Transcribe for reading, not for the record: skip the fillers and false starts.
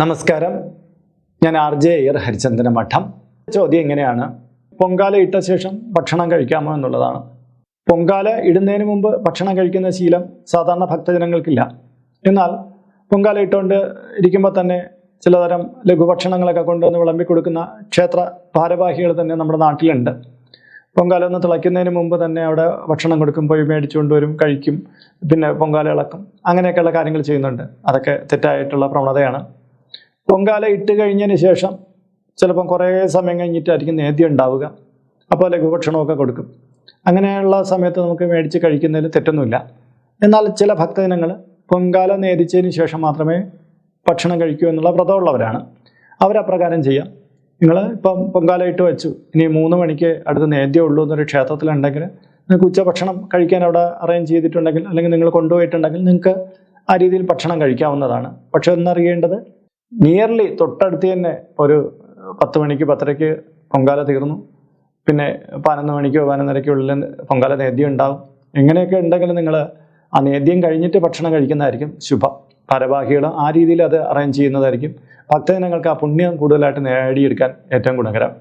നമസ്കാരം, ഞാൻ RJ അയ്യർ, ഹരിചന്ദന മഠം. ചോദ്യം എങ്ങനെയാണ്, പൊങ്കാല ഇട്ട ശേഷം ഭക്ഷണം കഴിക്കാമോ എന്നുള്ളതാണ്. പൊങ്കാല ഇടുന്നതിന് മുമ്പ് ഭക്ഷണം കഴിക്കുന്ന ശീലം സാധാരണ ഭക്തജനങ്ങൾക്കില്ല. എന്നാൽ പൊങ്കാല ഇട്ടുകൊണ്ട് ഇരിക്കുമ്പോൾ തന്നെ ചിലതരം ലഘുഭക്ഷണങ്ങളൊക്കെ കൊണ്ടുവന്ന് വിളമ്പിക്കൊടുക്കുന്ന ക്ഷേത്ര ഭാരവാഹികൾ തന്നെ നമ്മുടെ നാട്ടിലുണ്ട്. പൊങ്കാല ഒന്ന് തിളയ്ക്കുന്നതിന് മുമ്പ് തന്നെ അവിടെ ഭക്ഷണം കൊടുക്കും, പോയി മേടിച്ചുകൊണ്ട് വരും, കഴിക്കും, പിന്നെ പൊങ്കാല ഇളക്കും, അങ്ങനെയൊക്കെയുള്ള കാര്യങ്ങൾ ചെയ്യുന്നുണ്ട്. അതൊക്കെ തെറ്റായിട്ടുള്ള പ്രവണതയാണ്. പൊങ്കാല ഇട്ട് കഴിഞ്ഞതിന് ശേഷം ചിലപ്പം കുറേ സമയം കഴിഞ്ഞിട്ടായിരിക്കും നേദ്യം ഉണ്ടാവുക. അപ്പോൾ ലഘുഭക്ഷണമൊക്കെ കൊടുക്കും. അങ്ങനെയുള്ള സമയത്ത് നമുക്ക് മേടിച്ച് കഴിക്കുന്നതിൽ തെറ്റൊന്നുമില്ല. എന്നാൽ ചില ഭക്തജനങ്ങൾ പൊങ്കാല നേദിച്ചതിന് ശേഷം മാത്രമേ ഭക്ഷണം കഴിക്കൂ എന്നുള്ള വ്രതമുള്ളവരാണ്. അവരപ്രകാരം ചെയ്യാം. നിങ്ങൾ ഇപ്പം പൊങ്കാല ഇട്ട് വെച്ചു, ഇനി 3 മണിക്ക് അടുത്ത് നേദ്യം ഉള്ളൂ എന്നൊരു ക്ഷേത്രത്തിലുണ്ടെങ്കിൽ നിങ്ങൾക്ക് ഉച്ചഭക്ഷണം കഴിക്കാൻ അവിടെ അറേഞ്ച് ചെയ്തിട്ടുണ്ടെങ്കിൽ, അല്ലെങ്കിൽ നിങ്ങൾ കൊണ്ടുപോയിട്ടുണ്ടെങ്കിൽ നിങ്ങൾക്ക് ആ രീതിയിൽ ഭക്ഷണം കഴിക്കാവുന്നതാണ്. പക്ഷെ ഒന്നറിയേണ്ടത്, നിയർലി തൊട്ടടുത്ത് തന്നെ ഒരു 10 മണിക്ക് 10:30ക്ക് പൊങ്കാല തീർന്നു, പിന്നെ 11 മണിക്കോ 11:30ക്കുള്ളിൽ പൊങ്കാല നേദ്യം ഉണ്ടാവും. എങ്ങനെയൊക്കെ ഉണ്ടെങ്കിൽ നിങ്ങൾ ആ നേദ്യം കഴിഞ്ഞിട്ട് ഭക്ഷണം കഴിക്കുന്നതായിരിക്കും ശുഭം. ഭാരവാഹികൾ ആ രീതിയിൽ അത് അറേഞ്ച് ചെയ്യുന്നതായിരിക്കും ഭക്തജനങ്ങൾക്ക് ആ പുണ്യം കൂടുതലായിട്ട് നേടിയെടുക്കാൻ ഏറ്റവും ഗുണകരം.